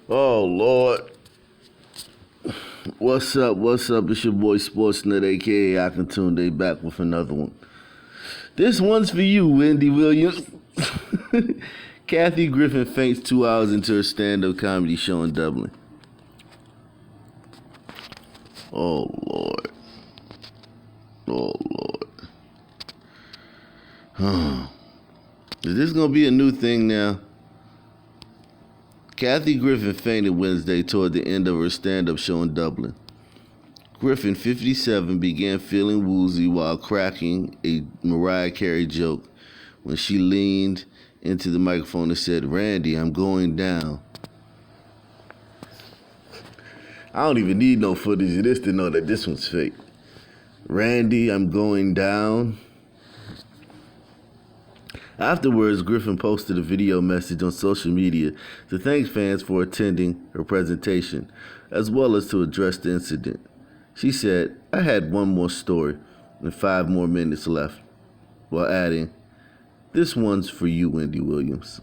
Oh, Lord. What's up? What's up? It's your boy Sportsnet, a.k.a. Akintunde, back with another one. This one's for you, Wendy Williams. Kathy Griffin faints 2 hours into her stand-up comedy show in Dublin. Oh, Lord. Oh, Lord. Is this going to be a new thing now? Kathy Griffin fainted Wednesday toward the end of her stand-up show in Dublin. Griffin, 57, began feeling woozy while cracking a Mariah Carey joke when she leaned into the microphone and said, "Randy, I'm going down." I don't even need no footage of this to know that this one's fake. "Randy, I'm going down." Afterwards, Griffin posted a video message on social media to thank fans for attending her presentation, as well as to address the incident. She said, "I had one more story and 5 more minutes left," while adding, "This one's for you, Wendy Williams."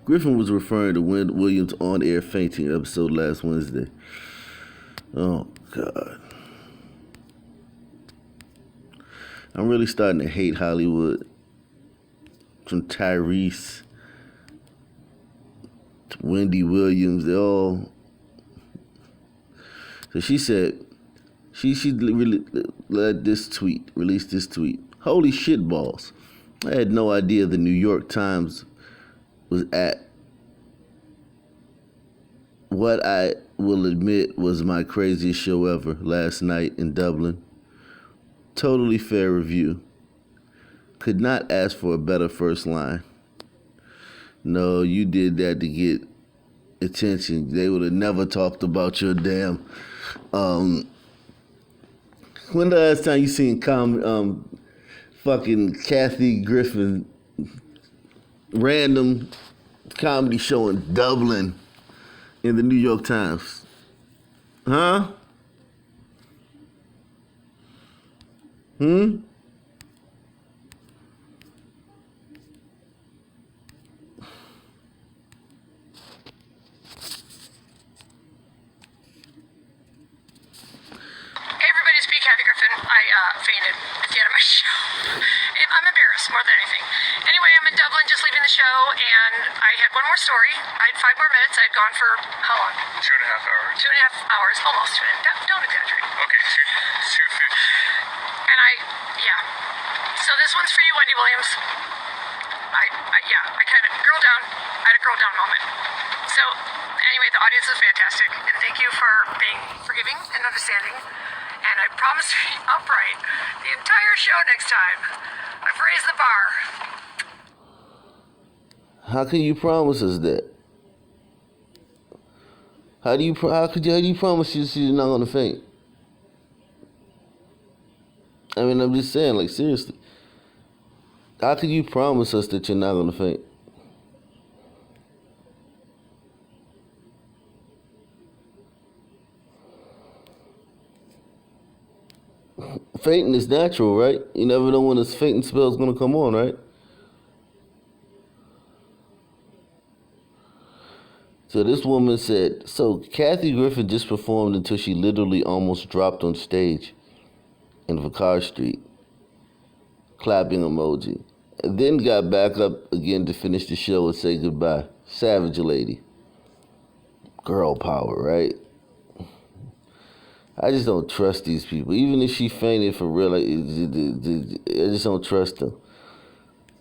Griffin was referring to Wendy Williams' on-air fainting episode last Wednesday. Oh, God. I'm really starting to hate Hollywood. From Tyrese to Wendy Williams, they all. So she said, she really released this tweet. "Holy shit balls. I had no idea the New York Times was at what I will admit was my craziest show ever last night in Dublin. Totally fair review. Could not ask for a better first line. No, you did that to get attention. They would have never talked about your damn. When the last time you seen fucking Kathy Griffin random comedy show in Dublin in the New York Times? Huh? Kathy Griffin. I fainted at the end of my show. I'm embarrassed more than anything. Anyway, I'm in Dublin just leaving the show, and I had one more story. I had 5 more minutes. I had gone for how long? 2.5 hours. 2.5 hours, almost. Don't exaggerate. Okay, 2:50. And yeah. So this one's for you, Wendy Williams. I kind of girl down. I had a girl down moment. So anyway, the audience is fantastic, and thank you for being forgiving and understanding. And I promise to be upright the entire show next time. I've raised the bar. How can you promise us that? How do you promise she's not gonna faint? I mean, I'm just saying, like, seriously. How can you promise us that you're not gonna faint? Fainting is natural, right? You never know when this fainting spell is gonna come on, right? So this woman said, so Kathy Griffin just performed until she literally almost dropped on stage in Vicar Street, clapping emoji, and then got back up again to finish the show and say goodbye. Savage lady. Girl power, right? I just don't trust these people. Even if she fainted for real, I just don't trust them.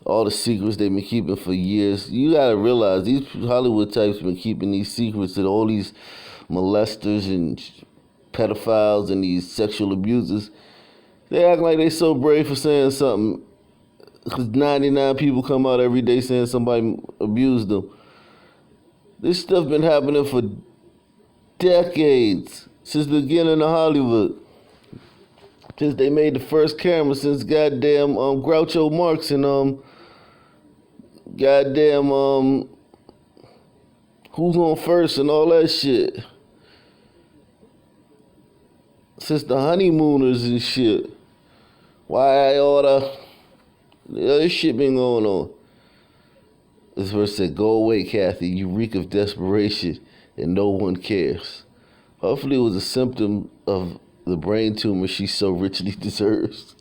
All the secrets they've been keeping for years. You gotta realize these Hollywood types been keeping these secrets that all these molesters and pedophiles and these sexual abusers, they act like they so brave for saying something. Because 99 people come out every day saying somebody abused them. This stuff been happening for decades. Since the beginning of Hollywood. Since they made the first camera, since goddamn Groucho Marx and goddamn Who's on First and all that shit. Since the honeymooners and shit. Why all the other shit been going on. This verse said, "Go away, Kathy. You reek of desperation, and no one cares." Hopefully, it was a symptom of the brain tumor she so richly deserves.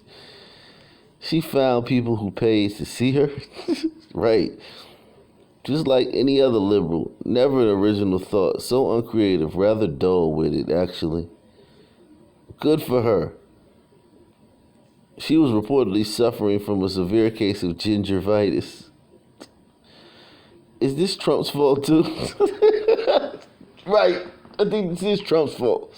She found people who paid to see her. Right. Just like any other liberal. Never an original thought. So uncreative. Rather dull with it, actually. Good for her. She was reportedly suffering from a severe case of gingivitis. Is this Trump's fault, too? Right. I think this is Trump's fault.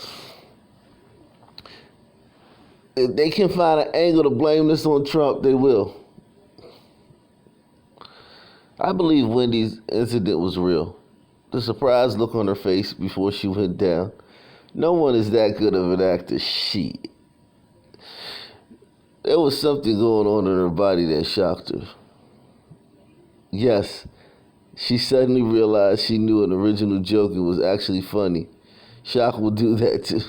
If they can find an angle to blame this on Trump, they will. I believe Wendy's incident was real. The surprised look on her face before she went down. No one is that good of an actor. Shit. There was something going on in her body that shocked her. Yes, she suddenly realized she knew an original joke and was actually funny. Shock will do that too.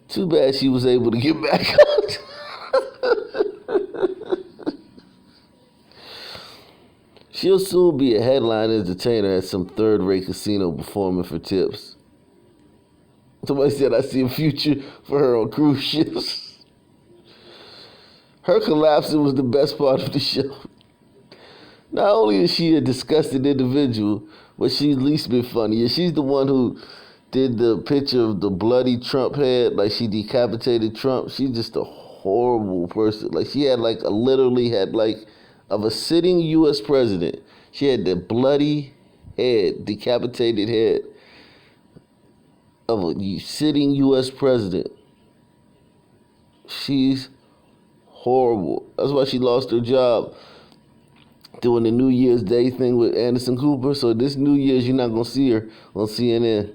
Too bad she was able to get back out. She'll soon be a headline entertainer at some third-rate casino performing for tips. Somebody said I see a future for her on cruise ships. Her collapsing was the best part of the show. Not only is she a disgusting individual, but she's at least been funny. And she's the one who did the picture of the bloody Trump head, like she decapitated Trump. She's just a horrible person. Like she had literally had of a sitting U.S. president. She had the bloody head, decapitated head of a sitting U.S. president. She's horrible. That's why she lost her job doing the New Year's Day thing with Anderson Cooper. So this New Year's, you're not going to see her on CNN.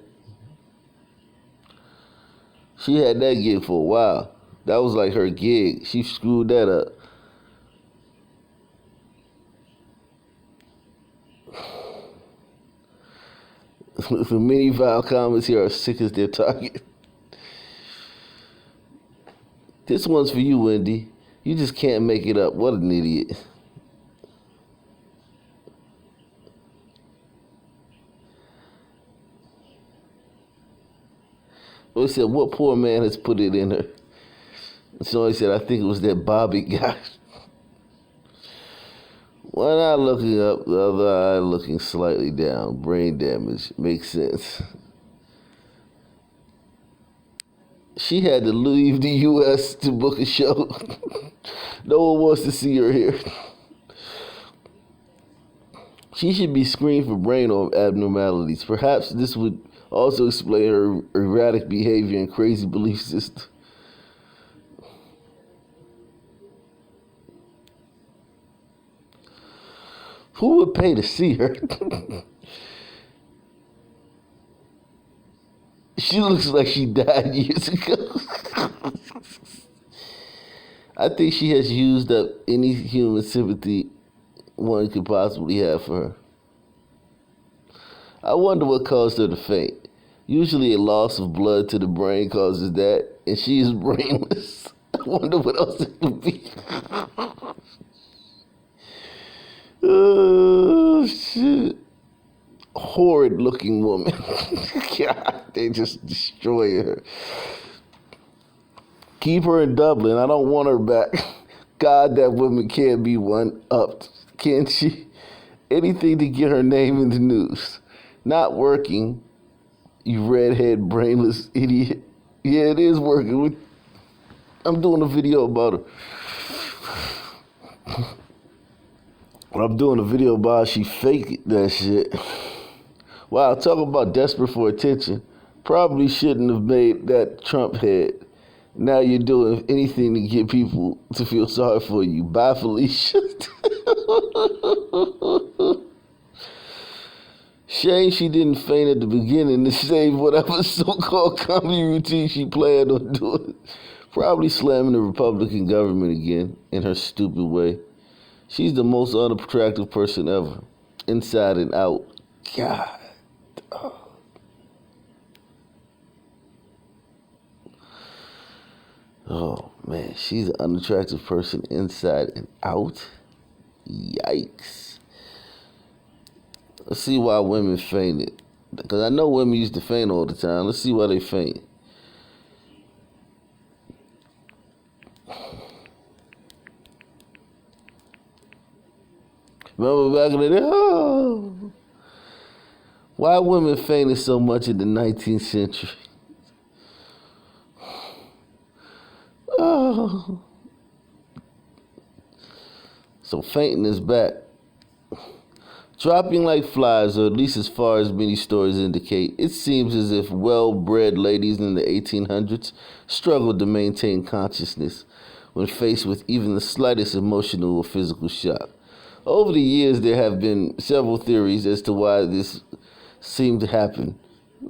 She had that gig for a while. That was like her gig. She screwed that up. The many vile comments here are sick as their target. This one's for you, Wendy. You just can't make it up. What an idiot. They said, what poor man has put it in her? Somebody said, I think it was that Bobby guy. One eye looking up, the other eye looking slightly down. Brain damage. Makes sense. She had to leave the U.S. to book a show. No one wants to see her here. She should be screened for brain abnormalities. Perhaps this would also explain her erratic behavior and crazy belief system. Who would pay to see her? She looks like she died years ago. I think she has used up any human sympathy one could possibly have for her. I wonder what caused her to faint. Usually a loss of blood to the brain causes that, and she is brainless. I wonder what else it could be. Oh, shit. Horrid looking woman. God, they just destroy her. Keep her in Dublin. I don't want her back. God, that woman can't be one upped, can she? Anything to get her name in the news. Not working, you redhead, brainless idiot. Yeah, it is working. I'm doing a video about her. I'm doing a video about how she faked that shit. Wow, talk about desperate for attention. Probably shouldn't have made that Trump head. Now you're doing anything to get people to feel sorry for you. Bye, Felicia. Shame she didn't faint at the beginning to save whatever so-called comedy routine she planned on doing. Probably slamming the Republican government again in her stupid way. She's the most unattractive person ever, inside and out. God. Oh, man, she's an unattractive person inside and out. Yikes. Let's see why women fainted. Because I know women used to faint all the time. Let's see why they faint. Remember back in the day? Oh, why women fainted so much in the 19th century? Oh. So fainting is back. Dropping like flies, or at least as far as many stories indicate, it seems as if well-bred ladies in the 1800s struggled to maintain consciousness when faced with even the slightest emotional or physical shock. Over the years, there have been several theories as to why this seemed to happen,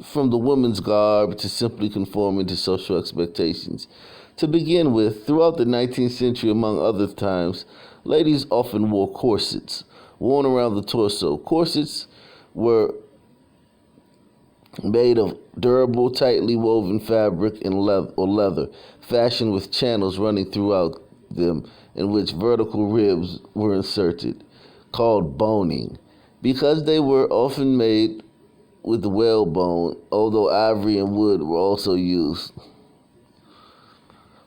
from the woman's garb to simply conforming to social expectations. To begin with, throughout the 19th century, among other times, ladies often wore corsets, worn around the torso. Corsets were made of durable, tightly woven fabric and leather, fashioned with channels running throughout them in which vertical ribs were inserted, called boning. Because they were often made with the whalebone, although ivory and wood were also used.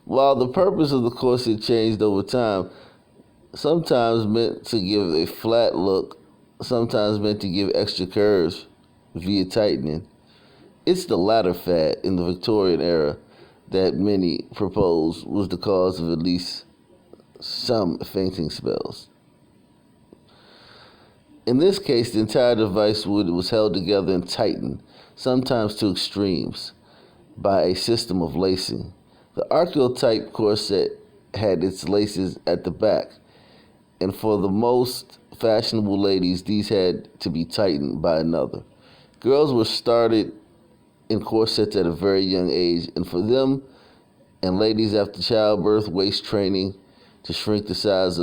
While the purpose of the corset changed over time, sometimes meant to give a flat look, sometimes meant to give extra curves via tightening. It's the latter fad in the Victorian era that many propose was the cause of at least some fainting spells. In this case, the entire device was held together and tightened, sometimes to extremes, by a system of lacing. The archetype corset had its laces at the back, and for the most fashionable ladies, these had to be tightened by another. Girls were started in corsets at a very young age, and for them, and ladies after childbirth, waist training to shrink the sides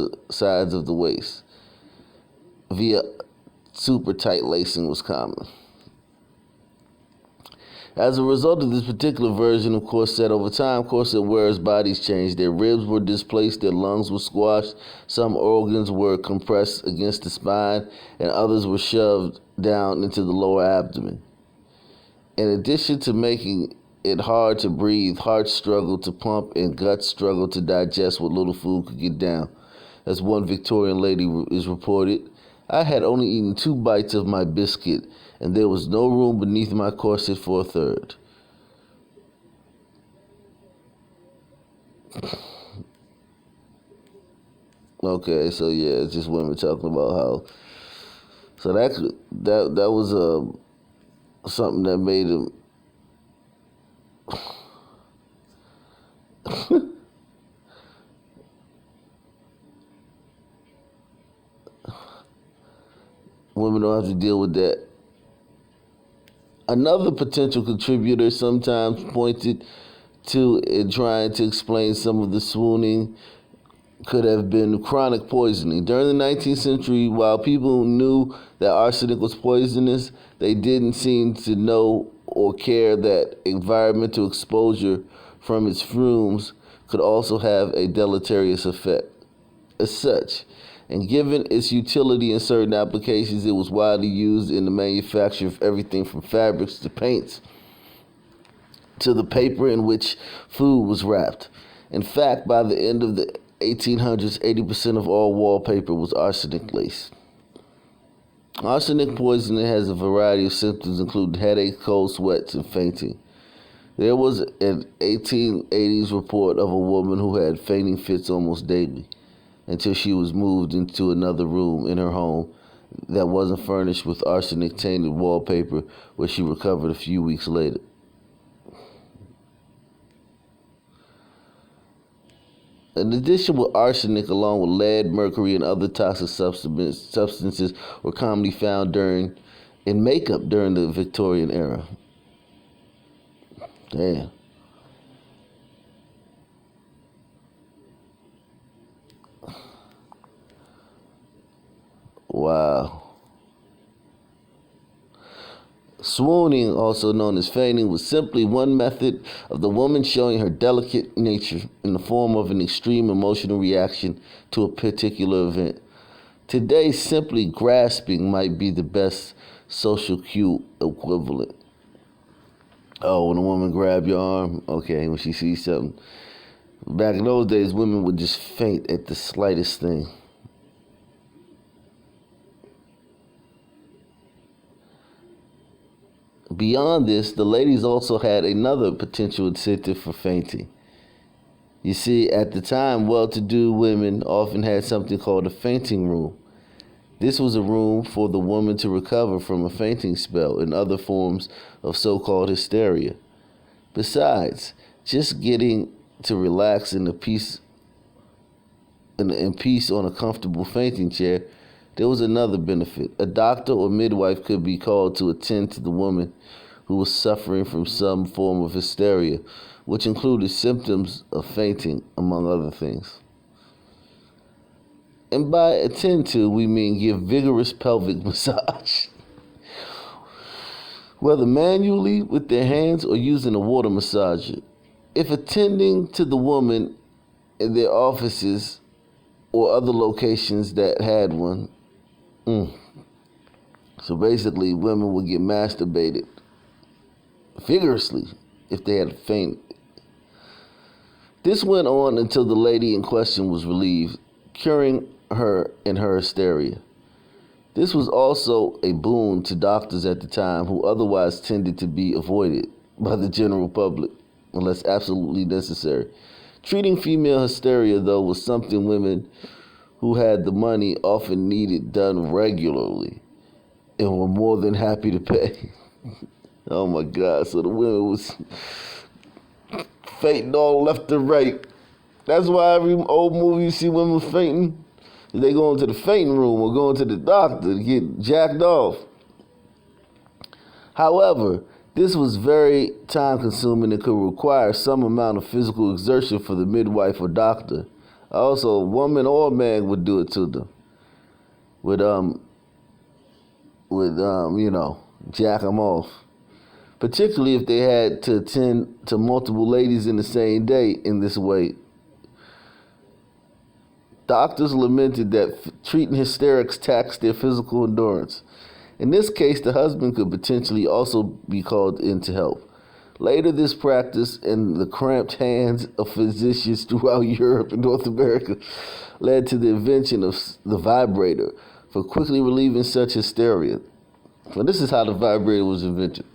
of the waist via super tight lacing was common. As a result of this particular version of corset, over time, corset wearers' bodies changed. Their ribs were displaced, their lungs were squashed, some organs were compressed against the spine, and others were shoved down into the lower abdomen. In addition to making it hard to breathe, hearts struggled to pump, and guts struggled to digest what little food could get down. As one Victorian lady is reported, I had only eaten 2 bites of my biscuit, and there was no room beneath my corset for a third. Okay, so yeah, it's just women talking about how. So that was something that made him. Women don't have to deal with that. Another potential contributor sometimes pointed to in trying to explain some of the swooning could have been chronic poisoning. During the 19th century, while people knew that arsenic was poisonous, they didn't seem to know or care that environmental exposure from its fumes could also have a deleterious effect. As such, and given its utility in certain applications, it was widely used in the manufacture of everything from fabrics to paints to the paper in which food was wrapped. In fact, by the end of the 1800s, 80% of all wallpaper was arsenic laced. Arsenic poisoning has a variety of symptoms, including headache, cold sweats, and fainting. There was an 1880s report of a woman who had fainting fits almost daily, until she was moved into another room in her home that wasn't furnished with arsenic-tainted wallpaper, where she recovered a few weeks later. In addition with arsenic, along with lead, mercury, and other toxic substances were commonly found in makeup during the Victorian era. Damn. Wow. Swooning, also known as fainting, was simply one method of the woman showing her delicate nature in the form of an extreme emotional reaction to a particular event. Today, simply grasping might be the best social cue equivalent. Oh, when a woman grab your arm, okay, when she sees something. Back in those days, women would just faint at the slightest thing. Beyond this, the ladies also had another potential incentive for fainting. You see, at the time, well-to-do women often had something called a fainting room. This was a room for the woman to recover from a fainting spell and other forms of so-called hysteria. Besides, just getting to relax in peace on a comfortable fainting chair, there was another benefit. A doctor or midwife could be called to attend to the woman who was suffering from some form of hysteria, which included symptoms of fainting, among other things. And by attend to, we mean give vigorous pelvic massage. Whether manually with their hands or using a water massager. If attending to the woman in their offices or other locations that had one, so basically women would get masturbated vigorously if they had fainted. This went on until the lady in question was relieved, curing her in her hysteria. This was also a boon to doctors at the time who otherwise tended to be avoided by the general public unless absolutely necessary. Treating female hysteria, though, was something women who had the money often needed done regularly and were more than happy to pay. Oh my God, so the women was fainting all left and right. That's why every old movie you see women fainting, they go into the fainting room or go into the doctor to get jacked off. However, this was very time-consuming and could require some amount of physical exertion for the midwife or doctor. Also, a woman or man would do it to them. Would jack them off. Particularly if they had to attend to multiple ladies in the same day in this way. Doctors lamented that treating hysterics taxed their physical endurance. In this case, the husband could potentially also be called in to help. Later, this practice and the cramped hands of physicians throughout Europe and North America led to the invention of the vibrator for quickly relieving such hysteria. Well, this is how the vibrator was invented.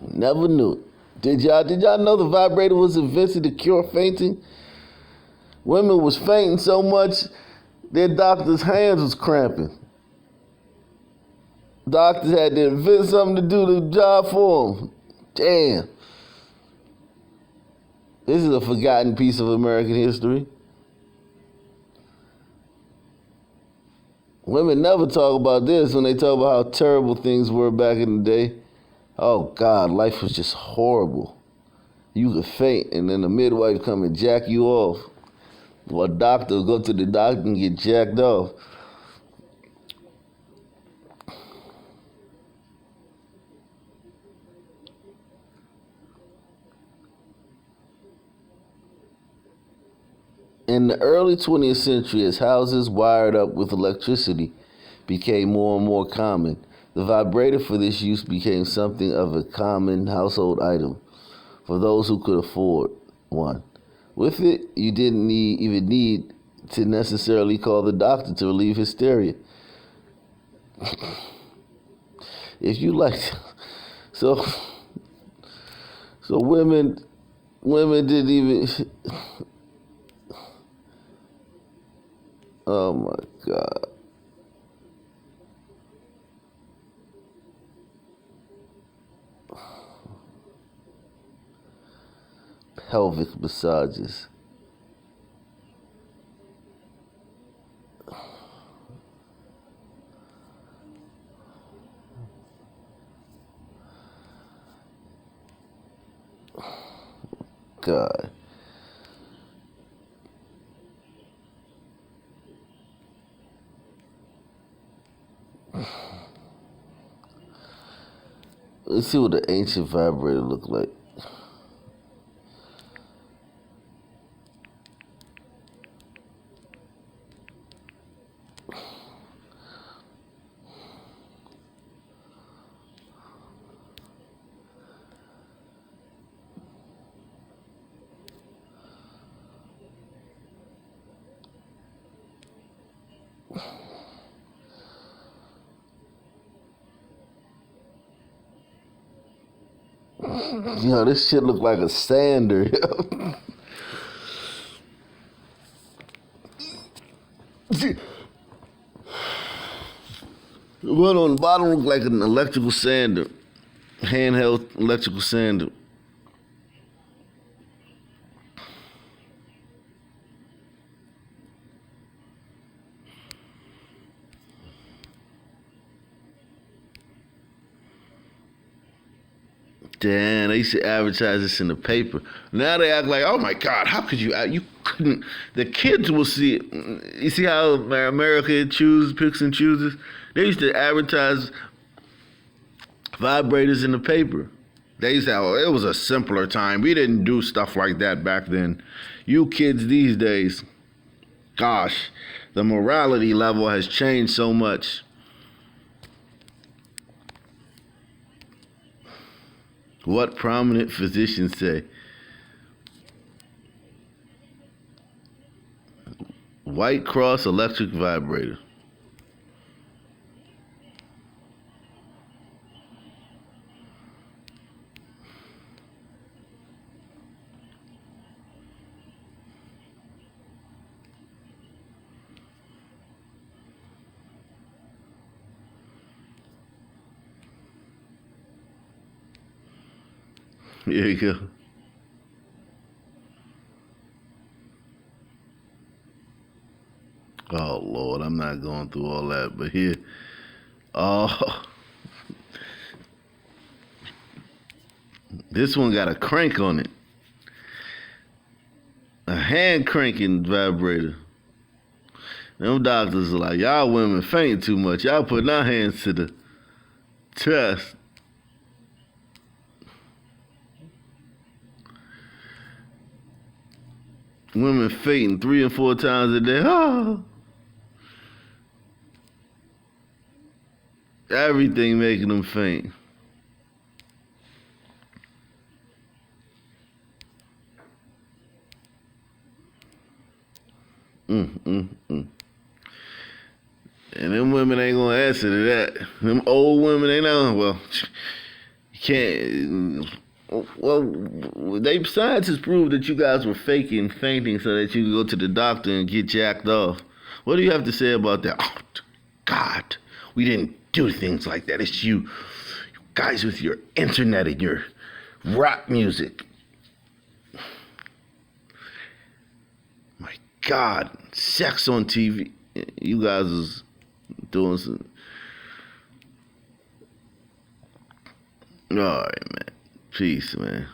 Never knew it. Did y'all know the vibrator was invented to cure fainting? Women was fainting so much, their doctor's hands was cramping. Doctors had to invent something to do the job for them. Damn. This is a forgotten piece of American history. Women never talk about this when they talk about how terrible things were back in the day. Oh God, life was just horrible. You could faint and then the midwife come and jack you off. Or a doctor would go to the doctor and get jacked off. In the early 20th century, as houses wired up with electricity became more and more common, the vibrator for this use became something of a common household item for those who could afford one. With it, you didn't even need to necessarily call the doctor to relieve hysteria. If you like, so women didn't even. Oh my God. Pelvic massages. God. Let's see what the ancient vibrator looked like. Yo, this shit look like a sander. The one on the bottom look like an electrical sander. Handheld electrical sander. Damn, they used to advertise this in the paper. Now they act like, oh my God, how could you? You couldn't. The kids will see it. You see how America picks and chooses? They used to advertise vibrators in the paper. They used to have, it was a simpler time. We didn't do stuff like that back then. You kids these days, gosh, the morality level has changed so much. What prominent physicians say? White Cross electric vibrator. Here you go. Oh Lord, I'm not going through all that, but here, oh, this one got a crank on it, a hand cranking vibrator. Them doctors are like, y'all women faint too much. Y'all putting our hands to the chest. Women fainting 3 and 4 times a day. Oh. Everything making them faint. And them women ain't gonna answer to that. Them old women, they know, well, you can't. Well, science has proved that you guys were faking fainting so that you could go to the doctor and get jacked off. What do you have to say about that? Oh, God, we didn't do things like that. It's you guys with your internet and your rap music. My God, sex on TV. You guys was doing some. All right, man. Peace, man.